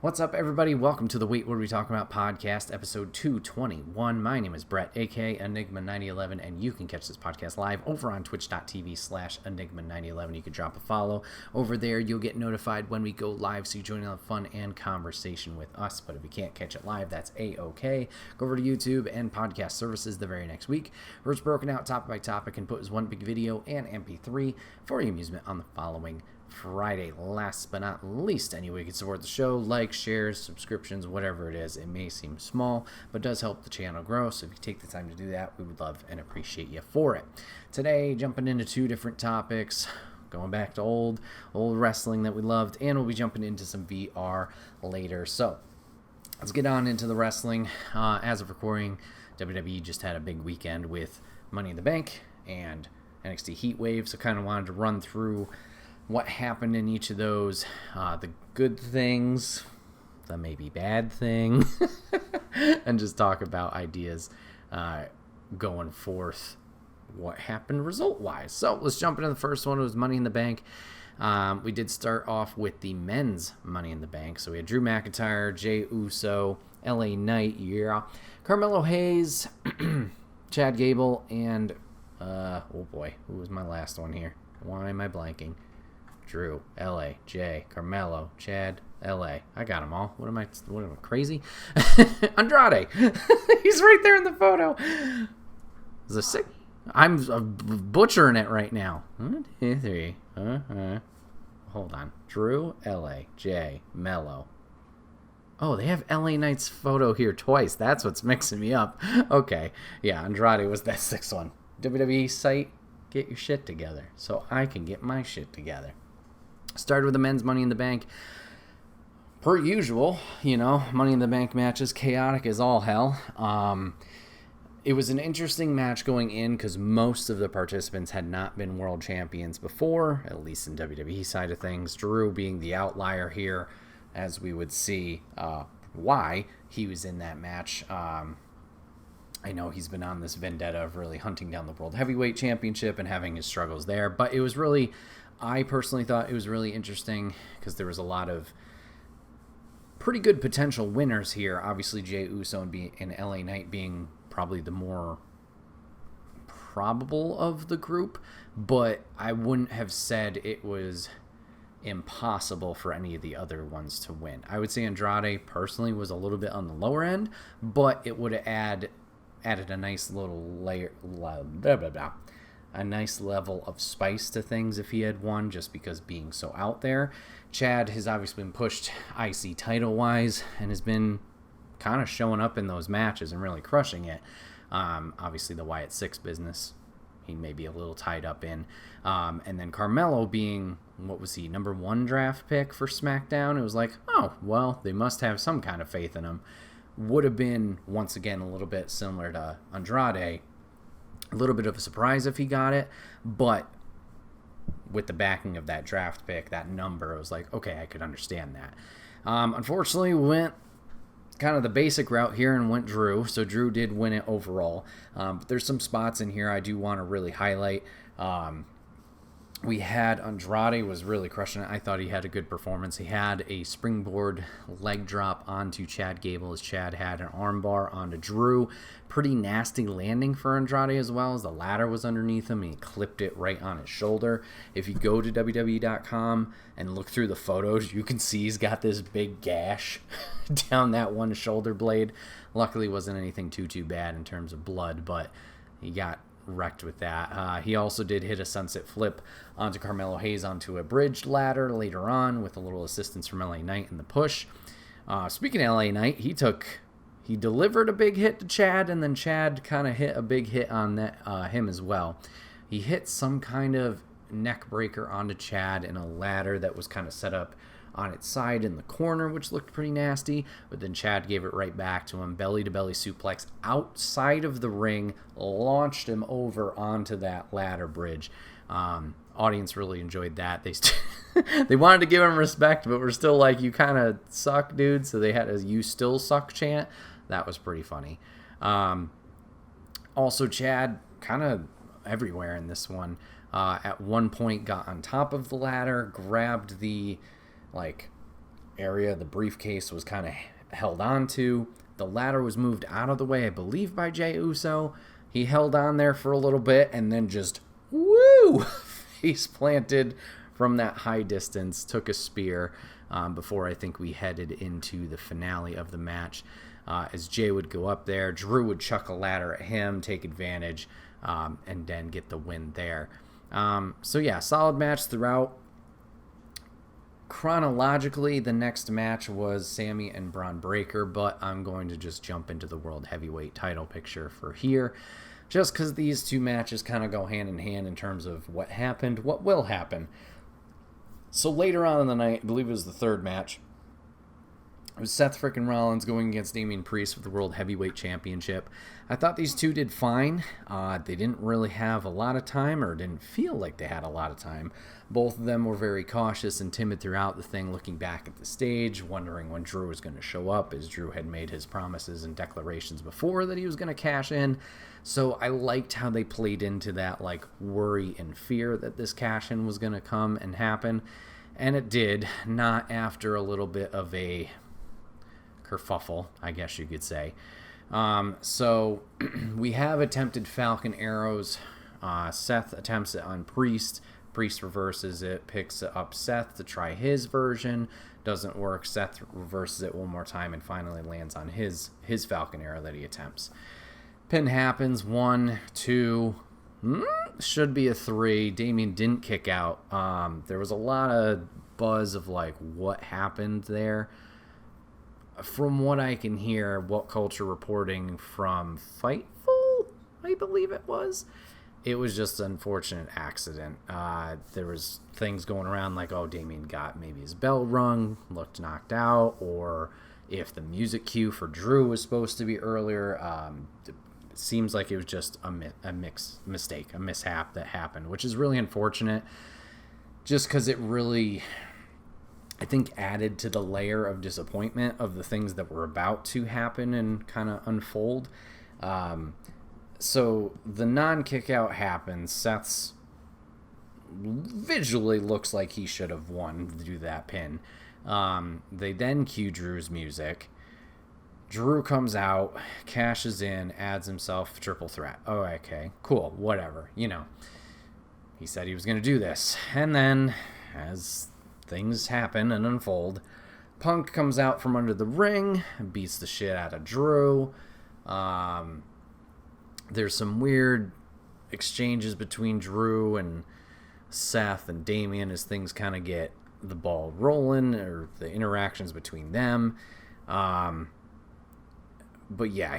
What's up, everybody? Welcome to the Wait, What Are We Talking About podcast, episode 221. My name is Bret, aka Enigma9011, and you can catch this podcast live over on twitch.tv/Enigma9011. You can drop a follow over there. You'll get notified when we go live, so you join in the fun and conversation with us. But if you can't catch it live, that's A-OK. Go over to YouTube and podcast services the very next week, where it's broken out topic by topic and put as one big video and MP3 for your amusement on the following Friday. Last but not least, any way you can support the show, like, shares, subscriptions, whatever it is. It may seem small, but does help the channel grow, so if you take the time to do that, we would love and appreciate you for it. Today, jumping into two different topics, going back to old wrestling that we loved, and we'll be jumping into some VR later. So let's get on into the wrestling. As of recording, WWE just had a big weekend with Money in the Bank and NXT Heatwave, so kind of wanted to run through what happened in each of those, the good things, the maybe bad thing, and just talk about ideas going forth, what happened result-wise. So let's jump into the first one. It was Money in the Bank. We did start off with the men's Money in the Bank. So we had Drew McIntyre, Jey Uso, LA Knight, Carmelo Hayes, Chad Gable, and, oh boy, who was my last one here? Why am I blanking? Drew, L.A., Jay, Carmelo, Chad, L.A. I got them all. What am I crazy? Andrade. He's right there in the photo. Is it sick? I'm butchering it right now. 1, 2, 3. Hold on. Drew, L.A., Jay, Mello. Oh, they have L.A. Knight's photo here twice. That's what's mixing me up. Okay. Yeah, Andrade was that sixth one. WWE site, get your shit together so I can get my shit together. Started with the men's Money in the Bank. Per usual, Money in the Bank matches, chaotic as all hell. It was an interesting match going in because most of the participants had not been world champions before, at least in WWE side of things. Drew being the outlier here, as we would see why he was in that match. I know he's been on this vendetta of really hunting down the World Heavyweight Championship and having his struggles there, but it was really, I personally thought it was really interesting because there was a lot of pretty good potential winners here. Obviously, Jey Uso and LA Knight being probably the more probable of the group, but I wouldn't have said it was impossible for any of the other ones to win. I would say Andrade personally was a little bit on the lower end, but it would have added a nice little layer, a nice level of spice to things if he had won, just because being so out there. Chad has obviously been pushed IC title-wise and has been kind of showing up in those matches and really crushing it. Obviously, the Wyatt Six business, he may be a little tied up in. And then Carmelo being, what was he, number 1 draft pick for SmackDown? It was like, oh, well, they must have some kind of faith in him. Would have been, once again, a little bit similar to Andrade. A little bit of a surprise if he got it, but with the backing of that draft pick, that number, it was like, okay, I could understand that. Unfortunately, we went kind of the basic route here and went Drew, so Drew did win it overall. But there's some spots in here I do want to really highlight. We had Andrade was really crushing it. I thought he had a good performance. He had a springboard leg drop onto Chad Gable as Chad had an armbar onto Drew. Pretty nasty landing for Andrade as well, as the ladder was underneath him and he clipped it right on his shoulder. If you go to WWE.com and look through the photos, you can see he's got this big gash down that one shoulder blade. Luckily, it wasn't anything too bad in terms of blood, but he got wrecked with that. He also did hit a sunset flip onto Carmelo Hayes onto a bridge ladder later on with a little assistance from LA Knight in the push. Speaking of LA Knight, he delivered a big hit to Chad, and then Chad kind of hit a big hit on that him as well. He hit some kind of neck breaker onto Chad in a ladder that was kind of set up on its side in the corner, which looked pretty nasty, but then Chad gave it right back to him. Belly-to-belly suplex outside of the ring, launched him over onto that ladder bridge. Audience really enjoyed that. They wanted to give him respect, but we're still like, you kind of suck, dude, so they had a "you still suck" chant. That was pretty funny. Also, Chad kind of everywhere in this one. At one point got on top of the ladder, grabbed the area the briefcase was kind of held on to. The ladder was moved out of the way, I believe, by Jey Uso. He held on there for a little bit and then just, woo, face planted from that high distance, took a spear before I think we headed into the finale of the match. As Jey would go up there, Drew would chuck a ladder at him, take advantage, and then get the win there. So yeah, solid match throughout. Chronologically, the next match was Sammy and Braun Breaker, but I'm going to just jump into the World Heavyweight title picture for here, just because these two matches kind of go hand in hand in terms of what happened, what will happen. So later on in the night, I believe it was the third match, it was Seth frickin' Rollins going against Damian Priest for the World Heavyweight Championship. I thought these two did fine. They didn't really have a lot of time, or didn't feel like they had a lot of time. Both of them were very cautious and timid throughout the thing, looking back at the stage, wondering when Drew was going to show up, as Drew had made his promises and declarations before that he was going to cash in. So I liked how they played into that like worry and fear that this cash-in was going to come and happen. And it did, not after a little bit of a kerfuffle, I guess you could say. So we have attempted Falcon Arrows. Seth attempts it on Priest. Priest reverses it, picks up Seth to try his version. Doesn't work. Seth reverses it one more time and finally lands on his Falcon Arrow that he attempts. Pin happens. 1, 2, should be a 3. Damian didn't kick out. There was a lot of buzz of like what happened there. From what I can hear, What Culture reporting from Fightful, I believe it was just an unfortunate accident. There was things going around like, oh, Damian got maybe his bell rung, looked knocked out, or if the music cue for Drew was supposed to be earlier. It seems like it was just a mishap that happened, which is really unfortunate, just because it really, I think, added to the layer of disappointment of the things that were about to happen and kind of unfold. So the non-kick out happens. Seth's visually looks like he should have won to do that pin. They then cue Drew's music. Drew comes out, cashes in, adds himself triple threat. Oh, okay, cool, whatever. You know, he said he was going to do this. And then, as things happen and unfold, Punk comes out from under the ring, beats the shit out of Drew. There's some weird exchanges between Drew and Seth and Damian as things kind of get the ball rolling, or the interactions between them. But yeah,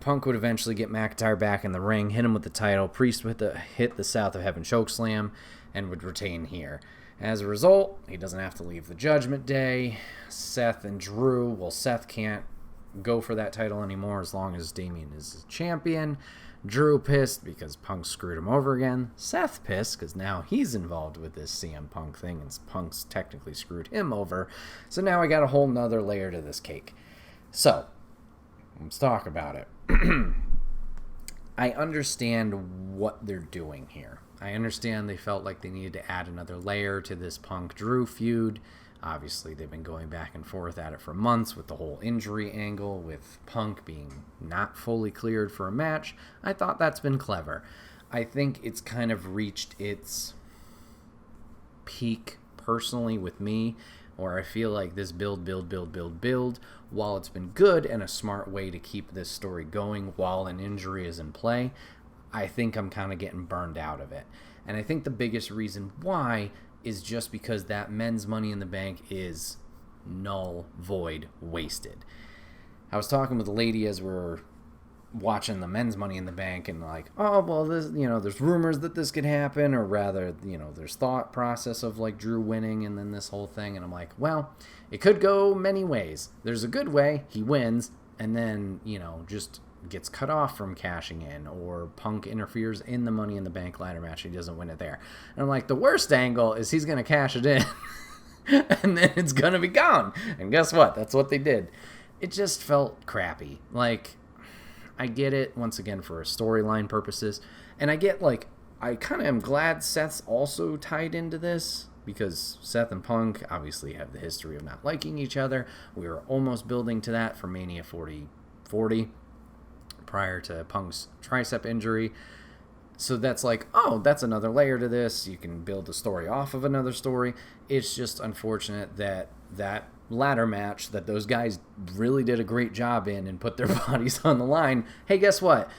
Punk would eventually get McIntyre back in the ring, hit him with the title. Priest would hit the South of Heaven chokeslam and would retain here. As a result, he doesn't have to leave the Judgment Day. Seth and Drew, well, Seth can't go for that title anymore as long as Damian is champion. Drew pissed because Punk screwed him over again. Seth pissed because now he's involved with this CM Punk thing, and Punk's technically screwed him over. So now I got a whole nother layer to this cake. So, let's talk about it. I understand what they're doing here. I understand they felt like they needed to add another layer to this Punk-Drew feud. Obviously, they've been going back and forth at it for months with the whole injury angle, with Punk being not fully cleared for a match. I thought that's been clever. I think it's kind of reached its peak, personally, with me, where I feel like this build, while it's been good and a smart way to keep this story going while an injury is in play, I think I'm kind of getting burned out of it. And I think the biggest reason why is just because that men's Money in the Bank is null, void, wasted. I was talking with a lady as we were watching the men's Money in the Bank, and like, oh, well, this, there's rumors that this could happen, or rather, there's thought process of like Drew winning and then this whole thing. And I'm like, well, it could go many ways. There's a good way, he wins, and then, just gets cut off from cashing in, or Punk interferes in the Money in the Bank ladder match and he doesn't win it there. And I'm like, the worst angle is he's going to cash it in and then it's going to be gone. And guess what? That's what they did. It just felt crappy. Like, I get it, once again, for storyline purposes. And I get, like, I kind of am glad Seth's also tied into this. because Seth and Punk obviously have the history of not liking each other. We were almost building to that for Mania 40 prior to Punk's tricep injury. So that's like, oh, that's another layer to this. You can build a story off of another story. It's just unfortunate that that ladder match that those guys really did a great job in and put their bodies on the line. Hey, guess what?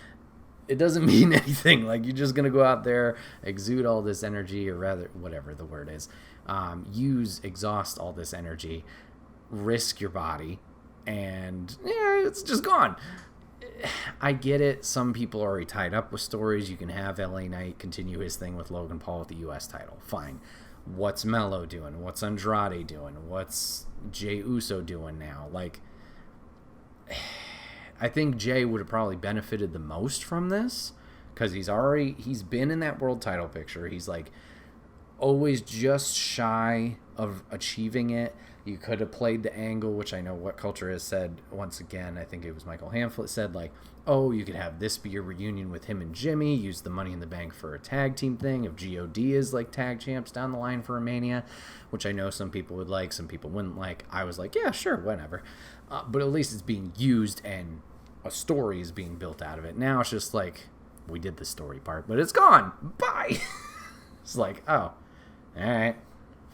It doesn't mean anything. Like, you're just going to go out there, exude all this energy, or rather, whatever the word is, exhaust all this energy, risk your body, and yeah, it's just gone. I get it. Some people are already tied up with stories. You can have LA Knight continue his thing with Logan Paul with the U.S. title. Fine. What's Melo doing? What's Andrade doing? What's Jey Uso doing now? Like, I think Jey would have probably benefited the most from this because he's been in that world title picture. He's like always just shy of achieving it. You could have played the angle, which I know What Culture has said once again. I think it was Michael Hamflett said, like, oh, you could have this be your reunion with him and Jimmy, use the Money in the Bank for a tag team thing. If G.O.D. is like tag champs down the line for a Mania, which I know some people would like, some people wouldn't like. I was like, yeah, sure, whatever. But at least it's being used and a story is being built out of it. Now it's just like, we did the story part, but it's gone. Bye. It's like, oh, all right,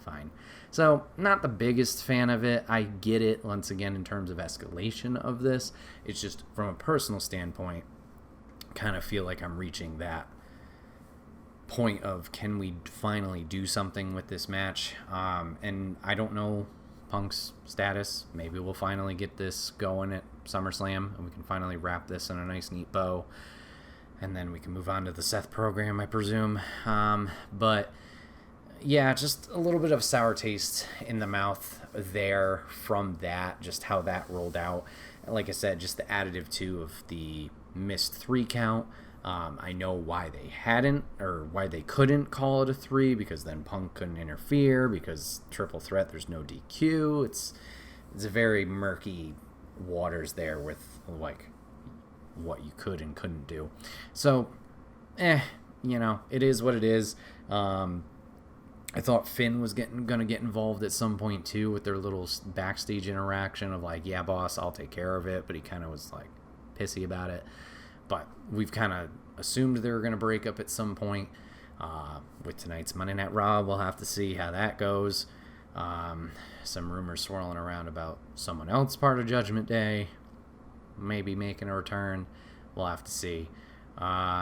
fine. So, not the biggest fan of it. I get it, once again, in terms of escalation of this. It's just, from a personal standpoint, kind of feel like I'm reaching that point of, can we finally do something with this match? And I don't know Punk's status. Maybe we'll finally get this going at SummerSlam, and we can finally wrap this in a nice, neat bow. And then we can move on to the Seth program, I presume. But yeah, just a little bit of sour taste in the mouth there from that, just how that rolled out. And like I said, just the additive too of the missed 3 count. I know why they hadn't, or why they couldn't call it a 3, because then Punk couldn't interfere, because triple threat, there's no DQ. It's a very murky waters there with like what you could and couldn't do. So, it is what it is. I thought Finn was gonna get involved at some point too with their little backstage interaction of like, yeah, boss, I'll take care of it, but he kind of was like pissy about it. But we've kind of assumed they were gonna break up at some point. With tonight's Monday Night Raw, we'll have to see how that goes. Some rumors swirling around about someone else part of Judgment Day maybe making a return. We'll have to see.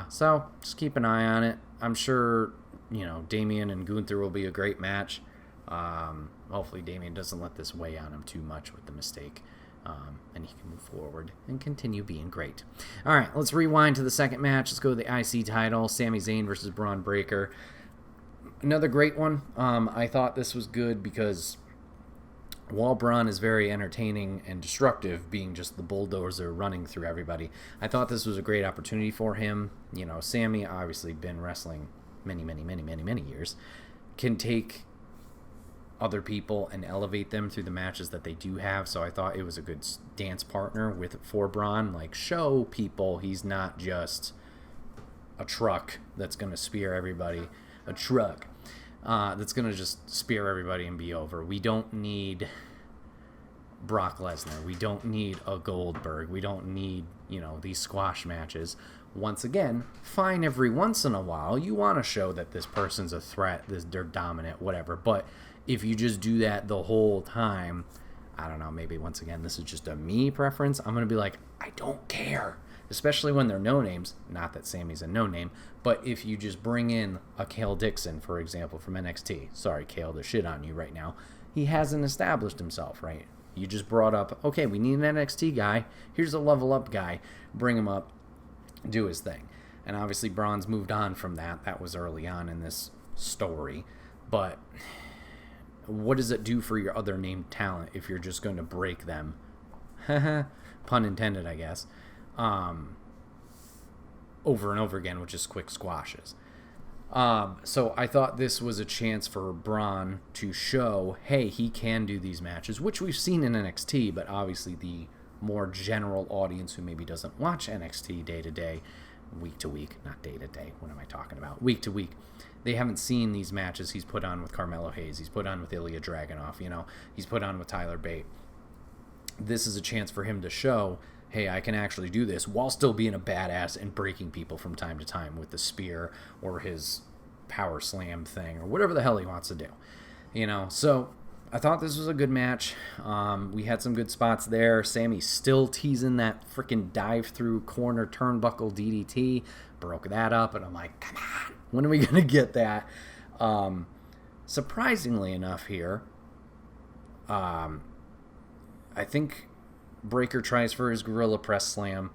So just keep an eye on it. I'm sure, Damian and Gunther will be a great match. Hopefully Damian doesn't let this weigh on him too much with the mistake. And he can move forward and continue being great. All right, let's rewind to the second match. Let's go to the IC title. Sami Zayn versus Braun Breaker. Another great one. I thought this was good because while Braun is very entertaining and destructive, being just the bulldozer running through everybody, I thought this was a great opportunity for him. Sami obviously been wrestling many years, can take other people and elevate them through the matches that they do have. So I thought it was a good dance partner for Braun. Like, show people he's not just a truck that's going to spear everybody. A truck that's going to just spear everybody and be over. We don't need Brock Lesnar. We don't need a Goldberg. We don't need, these squash matches. Once again, fine every once in a while. You want to show that this person's a threat, they're dominant, whatever. But if you just do that the whole time, I don't know, maybe once again, this is just a me preference. I'm going to be like, I don't care. Especially when they're no-names. Not that Sami's a no-name. But if you just bring in a Kale Dixon, for example, from NXT. Sorry, Kale, to shit on you right now. He hasn't established himself, right? You just brought up, okay, we need an NXT guy. Here's a level up guy. Bring him up. Do his thing. And obviously Braun's moved on from that. That was early on in this story. But what does it do for your other named talent if you're just going to break them? Pun intended, I guess. Over and over again with just quick squashes. So I thought this was a chance for Braun to show, hey, he can do these matches, which we've seen in NXT, but obviously the more general audience who maybe doesn't watch NXT day to day week to week, not day to day. What am I talking about? Week to week. They haven't seen these matches he's put on with Carmelo Hayes. He's put on with Ilya Dragunov. He's put on with Tyler Bate. This is a chance for him to show, hey, I can actually do this while still being a badass and breaking people from time to time with the spear or his power slam thing or whatever the hell he wants to do. So I thought this was a good match. We had some good spots there. Sammy's still teasing that freaking dive through corner turnbuckle DDT. Broke that up, and I'm like, come on, when are we going to get that? Surprisingly enough here, I think Breakker tries for his gorilla press slam.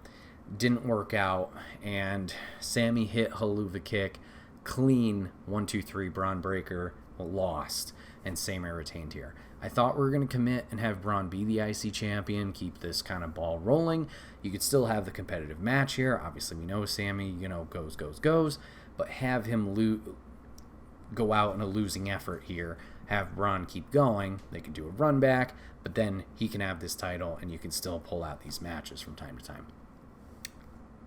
Didn't work out, and Sammy hit Haluva kick. Clean 1-2-3 Braun Breakker lost, and Sammy retained here. I thought we were going to commit and have Braun be the IC champion, keep this kind of ball rolling. You could still have the competitive match here. Obviously, we know Sammy, goes, but have him go out in a losing effort here. Have Braun keep going. They can do a run back, but then he can have this title, and you can still pull out these matches from time to time.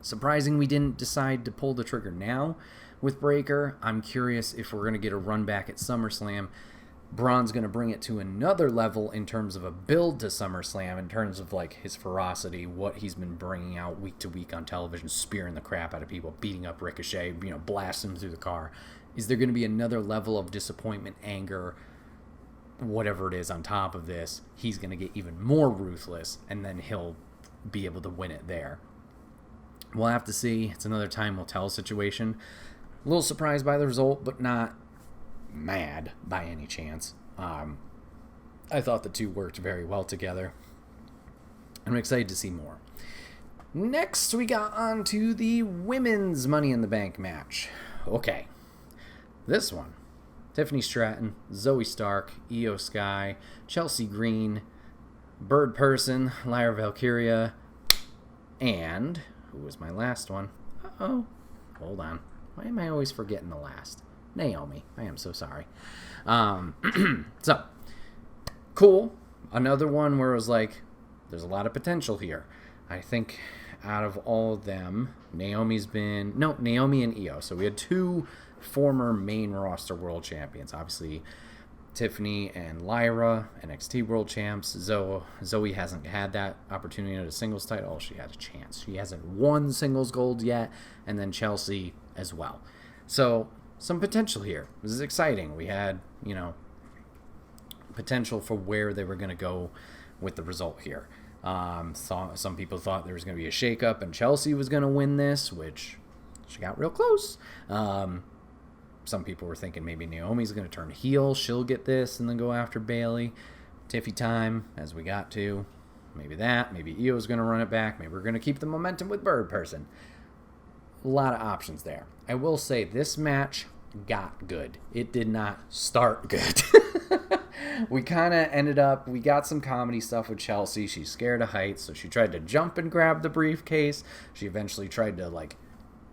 Surprising we didn't decide to pull the trigger now with Breakker. I'm curious if we're going to get a run back at SummerSlam. Braun's going to bring it to another level in terms of a build to SummerSlam, in terms of like his ferocity, what he's been bringing out week to week on television, spearing the crap out of people, beating up Ricochet, blasting him through the car. Is there going to be another level of disappointment, anger, whatever it is on top of this? He's going to get even more ruthless, and then he'll be able to win it there. We'll have to see. It's another time will tell situation. A little surprised by the result, but not mad by any chance. I thought the two worked very well together. I'm excited to see more. Next, we got on to the women's Money in the Bank match. Okay. This one. Tiffany Stratton, Zoe Stark, Io Sky, Chelsea Green, Bird Person, Lyra Valkyria, and who was my last one? Uh-oh. Hold on. Why am I always forgetting the last? Naomi. I am so sorry. So, cool. Another one where it was like, there's a lot of potential here. I think out of all of them, Naomi and Io. So we had two former main roster world champions. Obviously, Tiffany and Lyra, NXT world champs. Zoe hasn't had that opportunity at a singles title. Oh, she had a chance. She hasn't won singles gold yet. And then Chelsea as well. So some potential here. This is exciting. We had, potential for where they were going to go with the result here. Some people thought there was going to be a shakeup and Chelsea was going to win this, which she got real close. Some people were thinking maybe Naomi's going to turn heel. She'll get this and then go after Bayley. Tiffy time, as we got to. Maybe that. Maybe Io's going to run it back. Maybe we're going to keep the momentum with Bird Person. A lot of options there. I will say this match got good. It did not start good. We kind of we got some comedy stuff with Chelsea. She's scared of heights, so she tried to jump and grab the briefcase. She eventually tried to,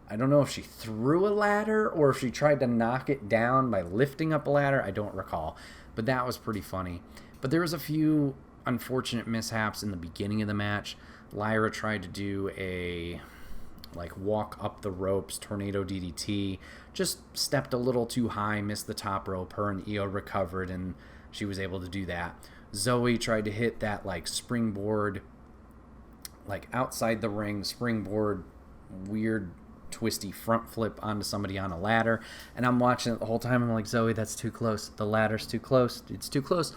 I don't know if she threw a ladder or if she tried to knock it down by lifting up a ladder. I don't recall, but that was pretty funny. But there was a few unfortunate mishaps in the beginning of the match. Lyra tried to do a walk up the ropes, tornado DDT, just stepped a little too high, missed the top rope. Her and Io recovered, and she was able to do that. Zoe tried to hit that springboard, outside the ring, springboard, weird twisty front flip onto somebody on a ladder, and I'm watching it the whole time. I'm like, Zoe, that's too close. The ladder's too close. It's too close.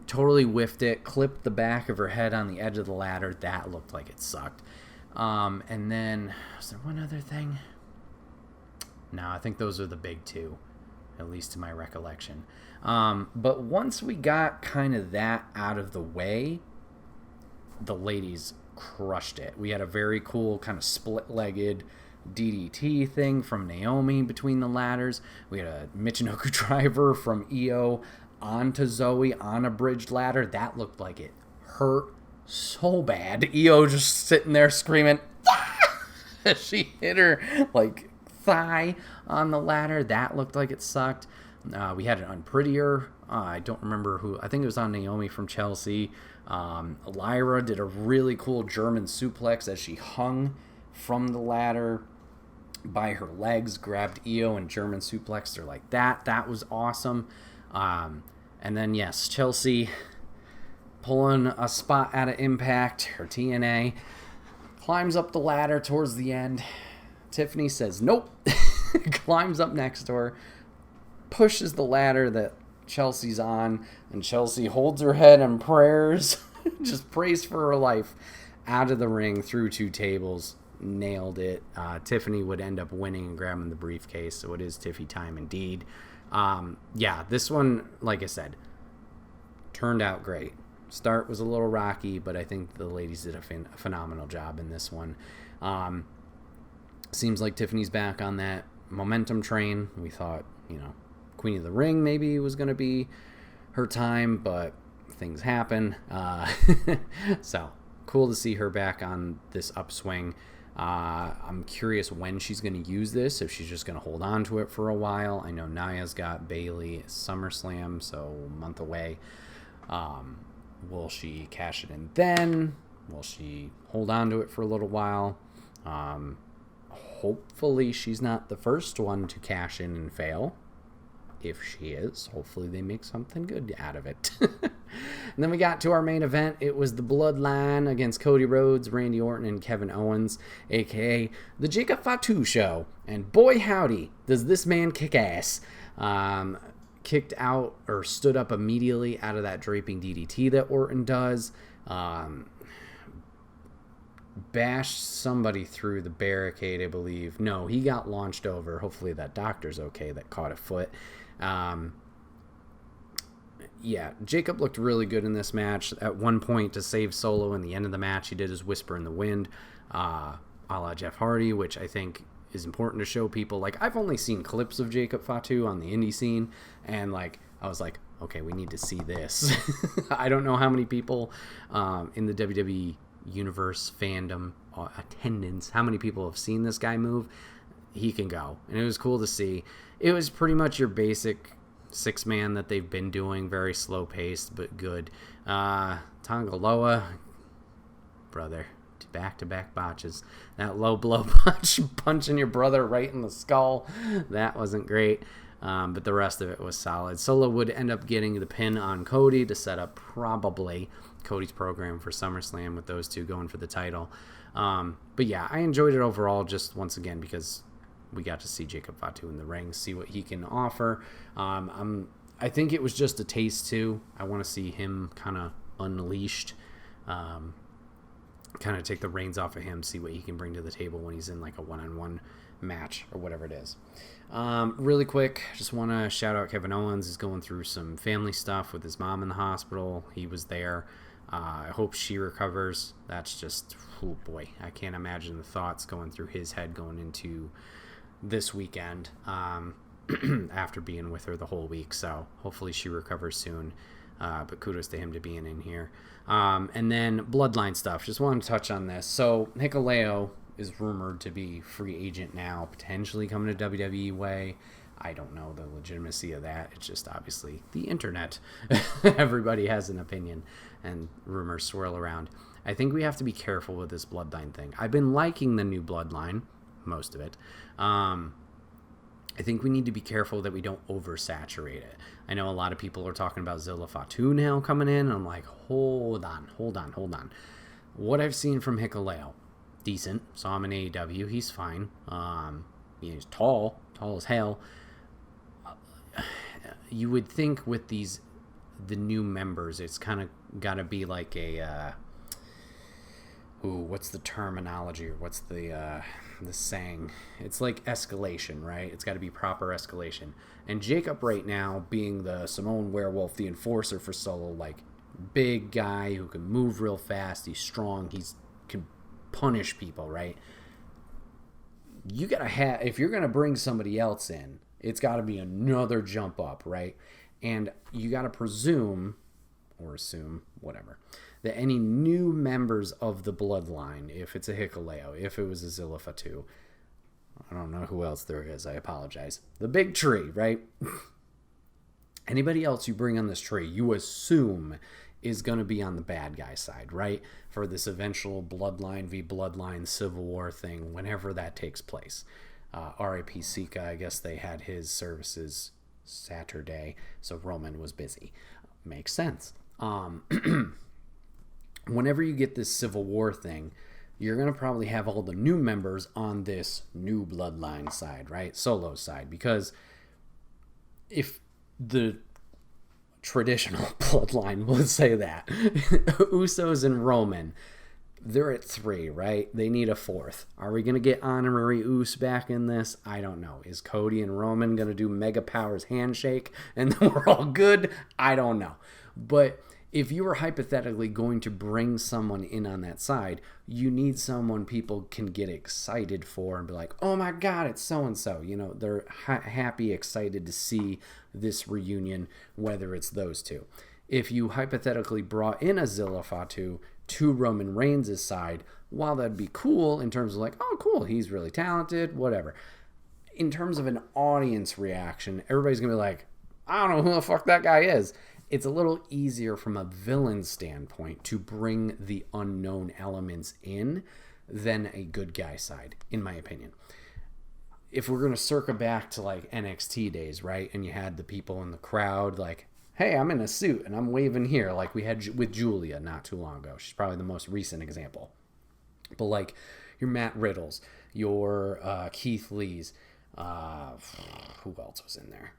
Totally whiffed it, clipped the back of her head on the edge of the ladder. That looked like it sucked. And then, was there one other thing? No, I think those are the big two, at least to my recollection. But once we got kind of that out of the way, the ladies crushed it. We had a very cool kind of split-legged DDT thing from Naomi between the ladders. We had a Michinoku driver from Io onto Zoe on a bridged ladder. That looked like it hurt so bad. Io just sitting there screaming, ah! She hit her thigh on the ladder. That looked like it sucked. We had an unprettier. I don't remember who. I think it was on Naomi from Chelsea. Lyra did a really cool German suplex as she hung from the ladder by her legs, grabbed Io and German suplexed her like that. That was awesome. And then, yes, Chelsea pulling a spot out of Impact, her TNA, climbs up the ladder towards the end. Tiffany says nope, climbs up next to her, pushes the ladder that Chelsea's on, and Chelsea holds her head and prayers, just prays for her life, out of the ring through 2 tables. Nailed it. Tiffany would end up winning and grabbing the briefcase, so it is Tiffy time indeed. Yeah, this one, like I said, turned out great. Start was a little rocky, but I think the ladies did a phenomenal job in this one. Seems like Tiffany's back on that momentum train. We thought, Queen of the Ring maybe was going to be her time, but things happen. So cool to see her back on this upswing. I'm curious when she's going to use this, if she's just going to hold on to it for a while. I know Nia's got Bayley at SummerSlam, so a month away. Will she cash it in then? Will she hold on to it for a little while? Hopefully she's not the first one to cash in and fail. If she is, hopefully they make something good out of it. And then we got to our main event. It was the Bloodline against Cody Rhodes, Randy Orton, and Kevin Owens, a.k.a. the Jacob Fatu Show. And boy howdy, does this man kick ass. Kicked out or stood up immediately out of that draping DDT that Orton does. Bashed somebody through the barricade, I believe. No, he got launched over. Hopefully that doctor's okay that caught a foot. Yeah, Jacob looked really good in this match. At one point, to save Solo in the end of the match, he did his Whisper in the Wind, a la Jeff Hardy, which I think is important to show people. Like, I've only seen clips of Jacob Fatu on the indie scene, and I was like, okay, we need to see this. I don't know how many people in the WWE universe fandom attendance, how many people have seen this guy move. He can go, and it was cool to see. It was pretty much your basic 6-man that they've been doing, very slow paced but good. Tonga Loa, brother, back-to-back botches. That low blow punch, punching your brother right in the skull, that wasn't great. But the rest of it was solid. Solo would end up getting the pin on Cody to set up probably Cody's program for SummerSlam with those two going for the title. But yeah, I enjoyed it overall, just once again because we got to see Jacob Fatu in the ring, see what he can offer. I think it was just a taste too. I want to see him kind of unleashed, kind of take the reins off of him, see what he can bring to the table when he's in like a one-on-one match or whatever it is. Really quick, just want to shout out Kevin Owens. He's going through some family stuff with his mom in the hospital. He was there. I hope she recovers. That's just, oh boy, I can't imagine the thoughts going through his head going into this weekend after being with her the whole week. So hopefully she recovers soon. But kudos to him to being in here. And then Bloodline stuff. Just wanted to touch on this. So Hikuleo is rumored to be free agent now, potentially coming to WWE way. I don't know the legitimacy of that. It's just obviously the internet. Everybody has an opinion and rumors swirl around. I think we have to be careful with this Bloodline thing. I've been liking the new Bloodline, most of it. I think we need to be careful that we don't oversaturate it. I know a lot of people are talking about Zilla Fatu now coming in, and I'm like, hold on. What I've seen from Hikuleo, decent. Saw him in AEW, he's fine. He's tall as hell. You would think with the new members, it's kind of got to be like a what's the terminology, or what's the saying? It's like escalation, right? It's got to be proper escalation. And Jacob right now, being the Samoan Werewolf, the enforcer for Solo, like big guy who can move real fast, he's strong, can punish people, right? You gotta have, if you're gonna bring somebody else in, it's got to be another jump up, right? And you got to presume, or assume, whatever, that any new members of the Bloodline, if it's a Hikuleo, if it was a Zilla Fatu, I don't know who else there is, I apologize. The big tree, right? Anybody else you bring on this tree, you assume is going to be on the bad guy side, right? For this eventual Bloodline v. Bloodline Civil War thing, whenever that takes place. R.I.P. Sika, I guess they had his services Saturday, so Roman was busy. Makes sense. Whenever you get this Civil War thing, you're going to probably have all the new members on this new Bloodline side, right? Solo side. Because if the traditional Bloodline, let's say that, Usos and Roman, they're at 3, right? They need a 4th. Are we going to get Honorary Us back in this? I don't know. Is Cody and Roman going to do Mega Powers handshake and then we're all good? I don't know. But if you were hypothetically going to bring someone in on that side, you need someone people can get excited for and be like, oh my God, it's so-and-so. You know, they're happy, excited to see this reunion, whether it's those two. If you hypothetically brought in a Zilla Fatu to Roman Reigns' side, while that'd be cool in terms of like, oh, cool, he's really talented, whatever. In terms of an audience reaction, everybody's going to be like, I don't know who the fuck that guy is. It's a little easier from a villain standpoint to bring the unknown elements in than a good guy side, in my opinion. If we're going to circle back to like NXT days, right? And you had the people in the crowd like, hey, I'm in a suit and I'm waving here, like we had with Julia not too long ago. She's probably the most recent example. But like your Matt Riddles, your Keith Lees, who else was in there?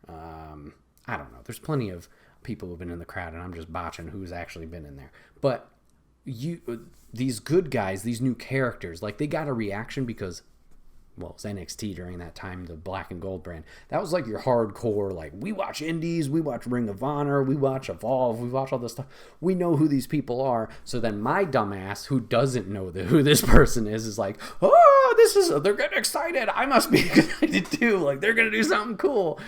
I don't know. There's plenty of people who've been in the crowd, and I'm just botching who's actually been in there. But these good guys, these new characters, like they got a reaction because, well, it was NXT during that time, the Black and Gold brand. That was like your hardcore, like we watch Indies, we watch Ring of Honor, we watch Evolve, we watch all this stuff. We know who these people are. So then my dumbass, who doesn't know who this person is like, oh, they're getting excited. I must be excited too. Like they're gonna do something cool.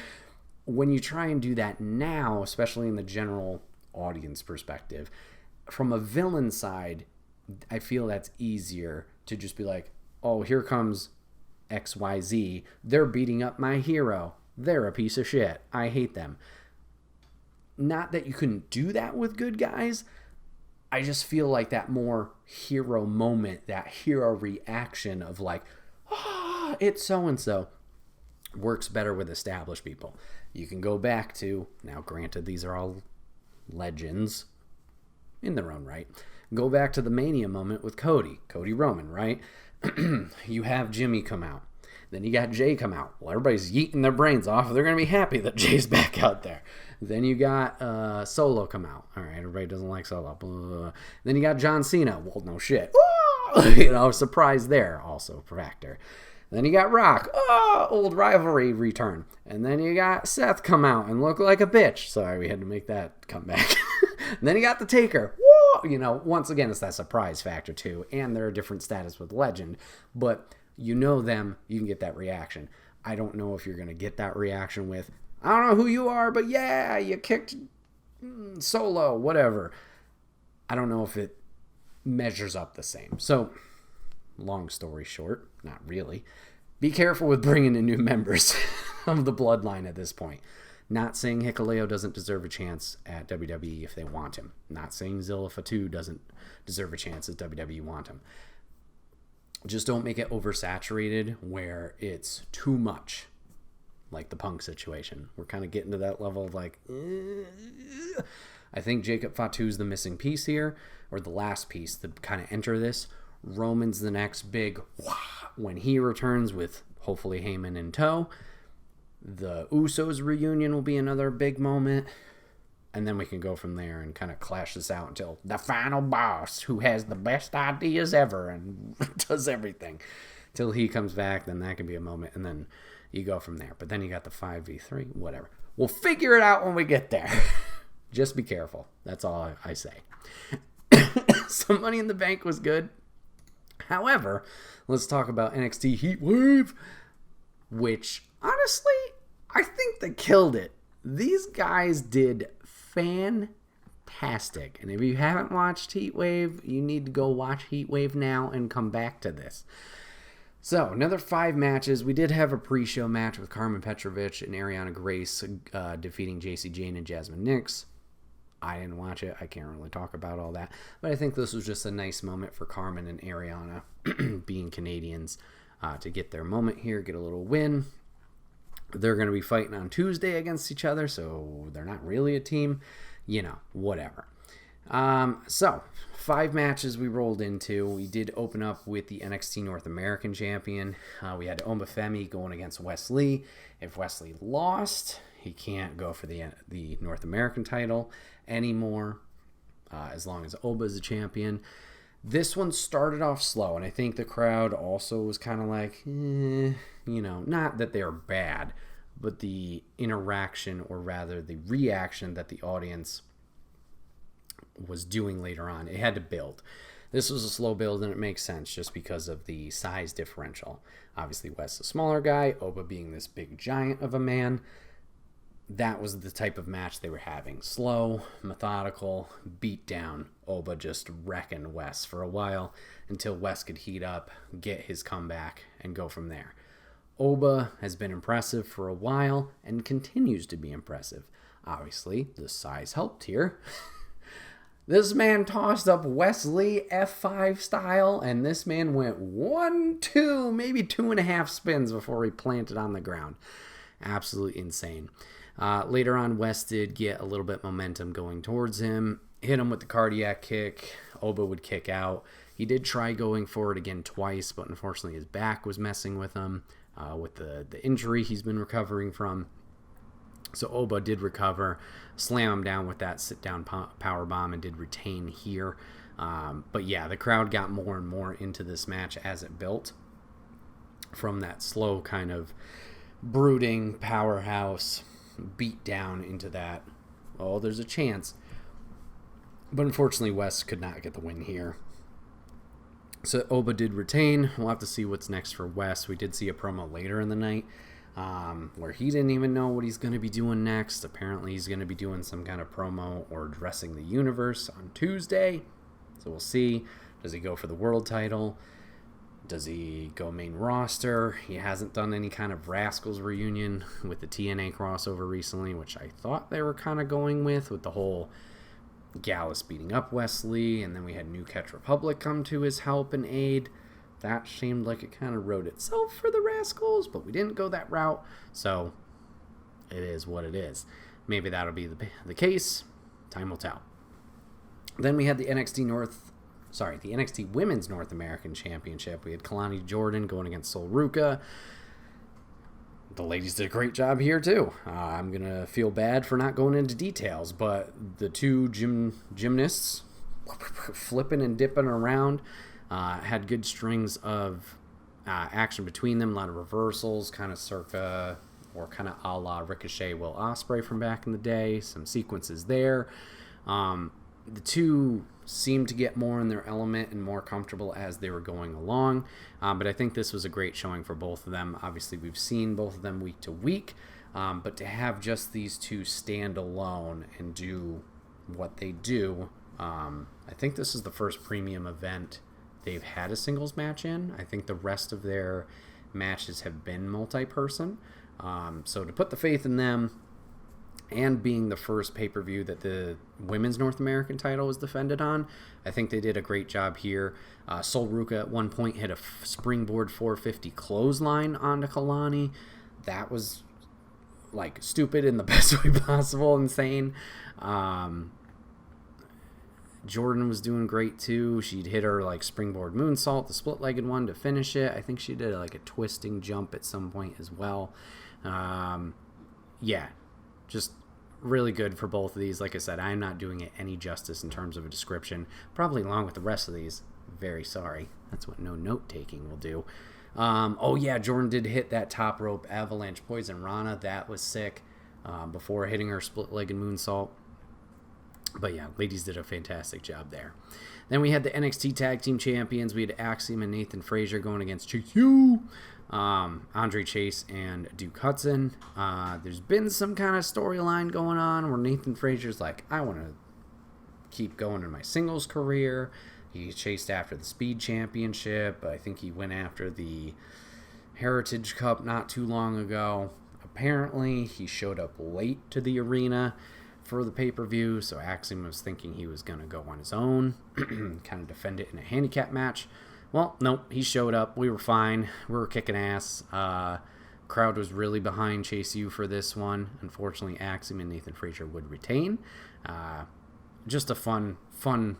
When you try and do that now, especially in the general audience perspective, from a villain side, I feel that's easier to just be like, oh, here comes XYZ. They're beating up my hero. They're a piece of shit. I hate them. Not that you couldn't do that with good guys. I just feel like that more hero moment, that hero reaction of like, it's so-and-so, works better with established people. You can go back to, now granted these are all legends in their own right, go back to the Mania moment with Cody Roman, right? You have Jimmy come out. Then you got Jay come out. Well, everybody's yeeting their brains off. They're going to be happy that Jay's back out there. Then you got Solo come out. All right, everybody doesn't like Solo. Blah, blah, blah. Then you got John Cena. Well, no shit. Surprise there also, factor. Then you got Rock, old rivalry return. And then you got Seth come out and look like a bitch. Sorry, we had to make that come back. Then you got the Taker. Whoa! Once again, it's that surprise factor too. And they're a different status with Legend. But you know them, you can get that reaction. I don't know if you're going to get that reaction with, I don't know who you are, but yeah, you kicked Solo, whatever. I don't know if it measures up the same. So, long story short, not really. Be careful with bringing in new members of the Bloodline at this point. Not saying Hikuleo doesn't deserve a chance at WWE if they want him. Not saying Zilla Fatu doesn't deserve a chance as WWE want him. Just don't make it oversaturated where it's too much. Like the Punk situation. We're kind of getting to that level of like, I think Jacob Fatu's the missing piece here, or the last piece to kind of enter this. Roman's the next big when he returns with hopefully Heyman in tow. The Usos reunion will be another big moment. And then we can go from there and kind of clash this out until the final boss who has the best ideas ever and does everything. Till he comes back, then that can be a moment. And then you go from there. But then you got the 5v3, whatever. We'll figure it out when we get there. Just be careful. That's all I say. So Money in the Bank was good. However, let's talk about NXT Heatwave, which, honestly, I think they killed it. These guys did fantastic. And if you haven't watched Heatwave, you need to go watch Heatwave now and come back to this. So, another 5 matches. We did have a pre-show match with Carmen Petrovich and Ariana Grace defeating Jacy Jane and Jasmine Nix. I didn't watch it. I can't really talk about all that. But I think this was just a nice moment for Carmen and Ariana, being Canadians, to get their moment here, get a little win. They're going to be fighting on Tuesday against each other, so they're not really a team. Whatever. So, 5 matches we rolled into. We did open up with the NXT North American champion. We had Omafemi going against Wes Lee. If Wesley lost, he can't go for the North American title anymore, as long as Oba's a champion. This one started off slow, and I think the crowd also was kind of like, not that they're bad, but the interaction, or rather the reaction that the audience was doing later on, it had to build. This was a slow build, and it makes sense just because of the size differential. Obviously, Wes a smaller guy, Oba being this big giant of a man. That was the type of match they were having. Slow, methodical, beat down. Oba just wrecking Wes for a while until Wes could heat up, get his comeback, and go from there. Oba has been impressive for a while and continues to be impressive. Obviously, the size helped here. This man tossed up Wes Lee F5 style, and this man went 1, 2, maybe 2.5 spins before he planted on the ground. Absolutely insane. Later on, Wes did get a little bit momentum going towards him, hit him with the cardiac kick. Oba would kick out. He did try going for it again twice, but unfortunately his back was messing with him with the injury he's been recovering from. So Oba did recover, slam him down with that sit-down power bomb, and did retain here. But yeah, the crowd got more and more into this match as it built. From that slow kind of brooding powerhouse beat down into that, there's a chance. But unfortunately, Wes could not get the win here. So Oba did retain. We'll have to see what's next for Wes. We did see a promo later in the night where he didn't even know what he's going to be doing next. Apparently, he's going to be doing some kind of promo or addressing the universe on Tuesday. So we'll see. Does he go for the world title? Does he go main roster? He hasn't done any kind of Rascals reunion with the TNA crossover recently, which I thought they were kind of going with the whole Gallus beating up Wes Lee, and then we had New Catch Republic come to his help and aid. That seemed like it kind of wrote itself for the Rascals, but we didn't go that route, so it is what it is. Maybe that'll be the case. Time will tell. Then we had the NXT Women's North American Championship. We had Kalani Jordan going against Sol Ruca. The ladies did a great job here, too. I'm going to feel bad for not going into details, but the two gymnasts flipping and dipping around had good strings of action between them, a lot of reversals, kind of circa or kind of a la Ricochet Will Ospreay from back in the day, some sequences there. The two seemed to get more in their element and more comfortable as they were going along. But I think this was a great showing for both of them. Obviously, we've seen both of them week to week. But to have just these two stand alone and do what they do, I think this is the first premium event they've had a singles match in. I think the rest of their matches have been multi-person. So to put the faith in them, and being the first pay-per-view that the Women's North American title was defended on, I think they did a great job here. Sol Ruca at one point hit a springboard 450 clothesline onto Kalani. That was, like, stupid in the best way possible, insane. Jordan was doing great, too. She'd hit her, like, springboard moonsault, the split-legged one, to finish it. I think she did, like, a twisting jump at some point as well. Yeah. Just really good for both of these. Like I said, I'm not doing it any justice in terms of a description. Probably along with the rest of these. Very sorry. That's what no note-taking will do. Jordan did hit that top rope avalanche poison Rana. That was sick before hitting her split-legged moonsault. But yeah, ladies did a fantastic job there. Then we had the NXT Tag Team Champions. We had Axiom and Nathan Frazier going against Chase U, Andre Chase and Duke Hudson. There's been some kind of storyline going on where Nathan Frazier's like, I want to keep going in my singles career. He chased after the Speed Championship. I think he went after the Heritage Cup not too long ago. Apparently, he showed up late to the arena for the pay-per-view, so Axiom was thinking he was going to go on his own, kind of defend it in a handicap match. Well, nope, he showed up. We were fine. We were kicking ass. Crowd was really behind Chase U for this one. Unfortunately, Axiom and Nathan Frazier would retain. Just a fun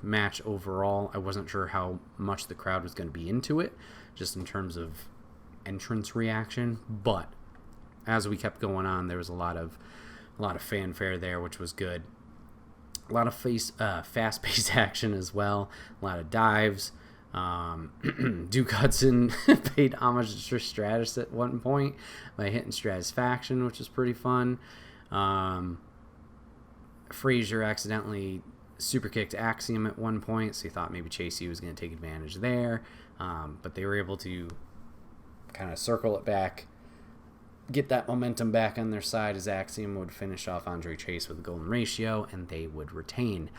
match overall. I wasn't sure how much the crowd was going to be into it, just in terms of entrance reaction. But as we kept going on, there was a lot of fanfare there, which was good. A lot of fast-paced action as well. A lot of dives. Duke Hudson paid homage to Trish Stratus at one point by hitting Stratisfaction, which was pretty fun. Frazier accidentally super kicked Axiom at one point, so he thought maybe Chase U was going to take advantage there. But they were able to kind of circle it back, get that momentum back on their side as Axiom would finish off Andre Chase with a golden ratio, and they would retain.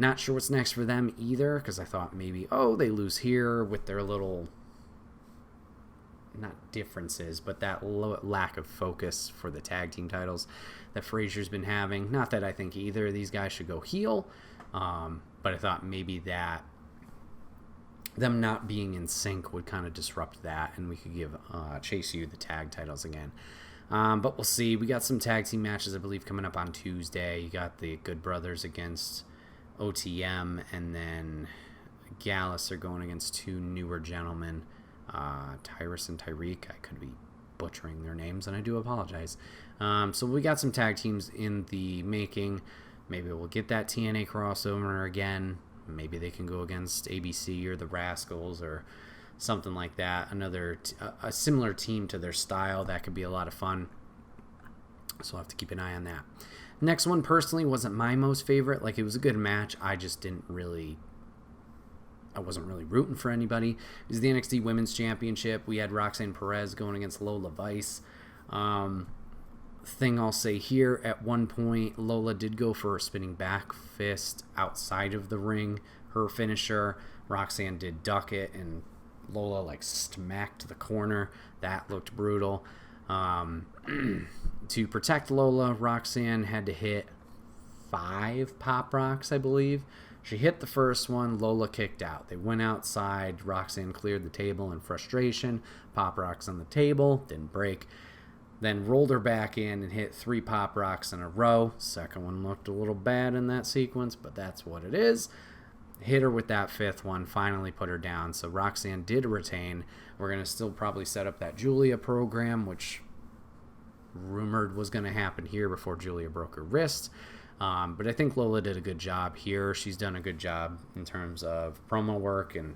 Not sure what's next for them either, because I thought maybe, they lose here with their little, not differences, but that lack of focus for the tag team titles that Frazier's been having. Not that I think either of these guys should go heel, but I thought maybe that them not being in sync would kind of disrupt that, and we could give Chase U the tag titles again. But we'll see. We got some tag team matches, I believe, coming up on Tuesday. You got the Good Brothers against OTM, and then Gallus are going against two newer gentlemen, Tyrus and Tyreek. I could be butchering their names, and I do apologize. So we got some tag teams in the making. Maybe we'll get that TNA crossover again. Maybe they can go against ABC or the Rascals or something like that. A similar team to their style. That could be a lot of fun. So I'll have to keep an eye on that. Next one, personally, wasn't my most favorite. Like, it was a good match. I wasn't really rooting for anybody. It was the NXT Women's Championship. We had Roxanne Perez going against Lola Vice. Thing I'll say here, at one point, Lola did go for a spinning back fist outside of the ring. Her finisher, Roxanne did duck it, and Lola, smacked the corner. That looked brutal. To protect Lola, Roxanne had to hit 5 pop rocks, I believe. She hit the first one. Lola kicked out. They went outside. Roxanne cleared the table in frustration. Pop rocks on the table. Didn't break. Then rolled her back in and hit 3 pop rocks in a row. Second one looked a little bad in that sequence, but that's what it is. Hit her with that 5th one. Finally put her down. So Roxanne did retain. We're going to still probably set up that Julia program, which rumored was going to happen here before Julia broke her wrist. But I think Lola did a good job here. She's done a good job in terms of promo work, and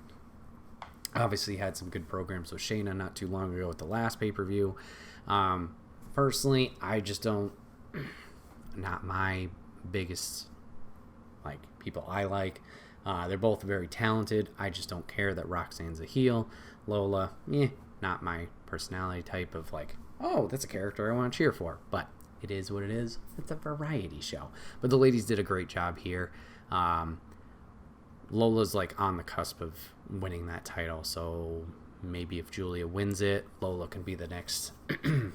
obviously had some good programs with Shayna not too long ago with the last pay-per-view. Personally, I just don't, not my biggest, people I like. They're both very talented. I just don't care that Roxanne's a heel. Lola, not my personality type of that's a character I want to cheer for. But it is what it is. It's a variety show. But the ladies did a great job here. Lola's on the cusp of winning that title, so maybe if Julia wins it, Lola can be the next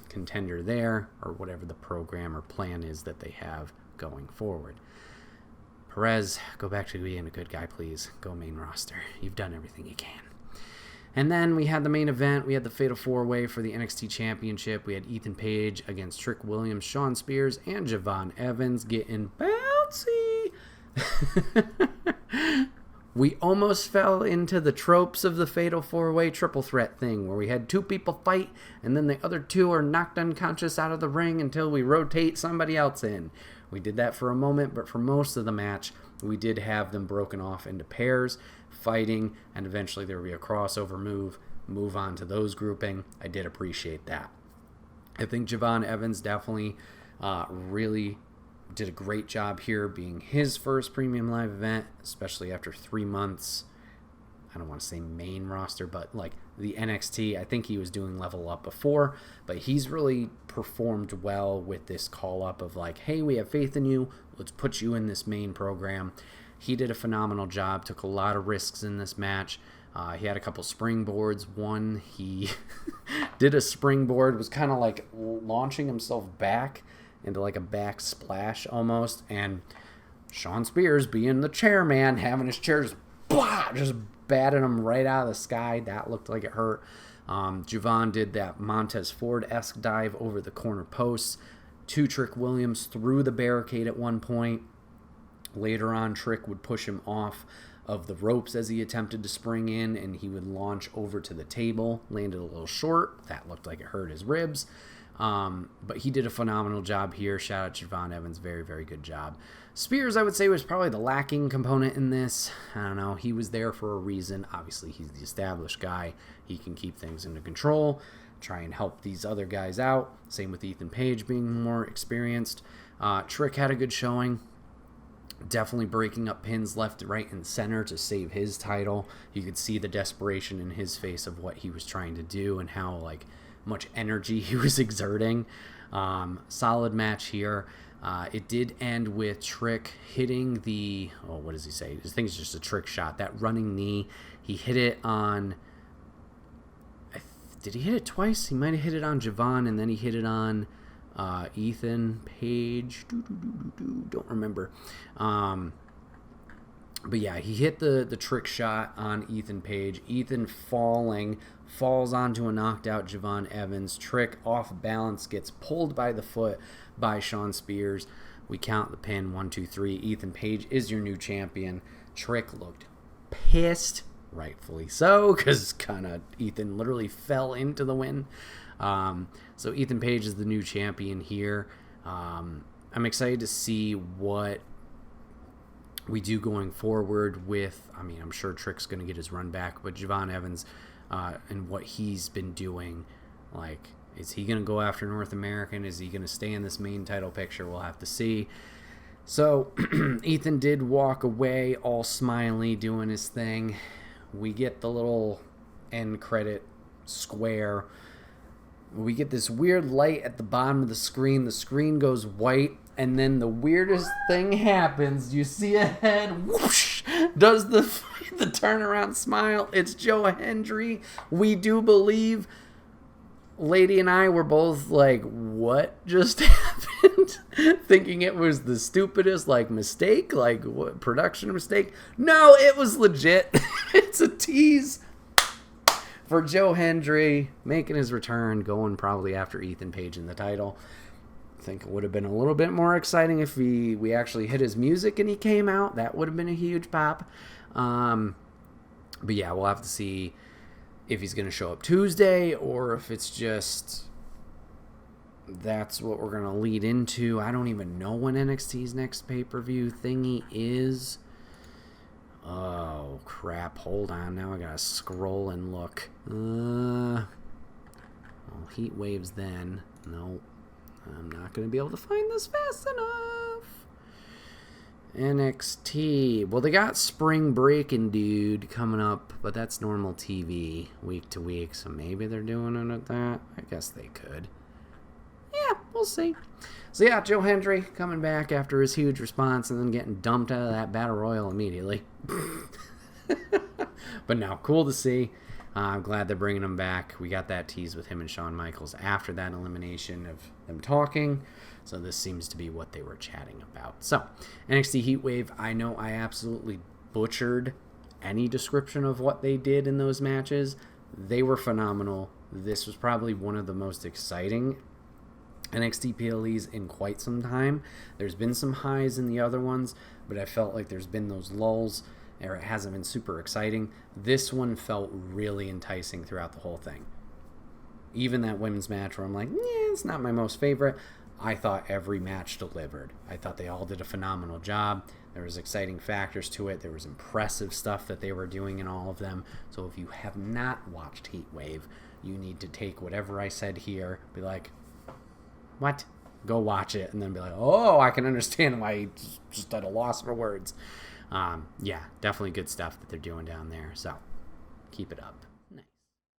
contender there, or whatever the program or plan is that they have going forward. Perez, go back to being a good guy, please. Go main roster. You've done everything you can. And then we had the main event. We had the Fatal 4-Way for the NXT Championship. We had Ethan Page against Trick Williams, Shawn Spears, and Javon Evans getting bouncy. We almost fell into the tropes of the Fatal 4-Way triple threat thing, where we had 2 people fight, and then the other 2 are knocked unconscious out of the ring until we rotate somebody else in. We did that for a moment, but for most of the match, we did have them broken off into pairs, fighting, and eventually there would be a crossover move on to those grouping. I did appreciate that. I think Javon Evans definitely really did a great job here, being his first premium live event, especially after 3 months. I don't want to say main roster, but the NXT, I think he was doing Level Up before, but he's really performed well with this call up of hey, we have faith in you, let's put you in this main program. He did a phenomenal job, took a lot of risks in this match. He had a couple springboards. One, he did a springboard, was kind of launching himself back, into like a back splash almost, and Sean Spears, being the chairman, having his chair just batted him right out of the sky. That looked like it hurt. Javon did that Montez Ford-esque dive over the corner posts. Trick Williams through the barricade at one point. Later on, Trick would push him off of the ropes as he attempted to spring in, and he would launch over to the table. Landed a little short. That looked like it hurt his ribs. But he did a phenomenal job here. Shout out to Javon Evans. Very, very good job. Spears, I would say, was probably the lacking component in this. I don't know. He was there for a reason. Obviously, he's the established guy. He can keep things under control, try and help these other guys out. Same with Ethan Page being more experienced. Trick had a good showing. Definitely breaking up pins left, right, and center to save his title. You could see the desperation in his face of what he was trying to do and how much energy he was exerting. Solid match here. It did end with Trick hitting the, what does he say? I think it's just a trick shot. That running knee, he hit it on, did he hit it twice? He might have hit it on Javon, and then he hit it on Ethan Page. Don't remember. But yeah, he hit the trick shot on Ethan Page. Ethan falls onto a knocked out Javon Evans. Trick off balance, gets pulled by the foot by Sean Spears. We count the pin, 1, 2, 3. Ethan Page is your new champion. Trick looked pissed, rightfully so, because Ethan literally fell into the win. So Ethan Page is the new champion here. I'm excited to see what we do going forward with, I'm sure Trick's going to get his run back, but Javon Evans and what he's been doing, is he going to go after North American? Is he going to stay in this main title picture? We'll have to see. So Ethan did walk away all smiley, doing his thing. We get the little end credit square. We get this weird light at the bottom of the screen. The screen goes white, and then the weirdest thing happens. You see a head, whoosh, does the turnaround smile. It's Joe Hendry. We do believe. Lady and I were both like, what just happened? Thinking it was the stupidest mistake, what production mistake. No, it was legit. It's a tease for Joe Hendry making his return, going probably after Ethan Page in the title. I think it would have been a little bit more exciting if we actually hit his music and he came out. That would have been a huge pop. But yeah, we'll have to see if he's going to show up Tuesday or if it's just that's what we're going to lead into. I don't even know when NXT's next pay-per-view thingy is. Oh, crap. Hold on. Now I got to scroll and look. Heatwave's then. No, I'm not going to be able to find this fast enough. NXT. Well, they got Spring Breakin' Dude coming up, but that's normal TV week to week, so maybe they're doing it at that. I guess they could. Yeah, we'll see. So yeah, Joe Hendry coming back after his huge response and then getting dumped out of that Battle Royal immediately. But no, cool to see. I'm glad they're bringing him back. We got that tease with him and Shawn Michaels after that elimination of them talking. So this seems to be what they were chatting about. So NXT Heatwave, I know I absolutely butchered any description of what they did in those matches. They were phenomenal. This was probably one of the most exciting NXT PLEs in quite some time. There's been some highs in the other ones, but I felt like there's been those lulls, or it hasn't been super exciting. This one felt really enticing throughout the whole thing. Even that women's match where I'm like, it's not my most favorite. I thought every match delivered. I thought they all did a phenomenal job. There was exciting factors to it. There was impressive stuff that they were doing in all of them. So if you have not watched Heatwave, you need to take whatever I said here, be like, what? Go watch it, and then be like, oh, I can understand why you just at a loss for words. Yeah, definitely good stuff that they're doing down there. So keep it up.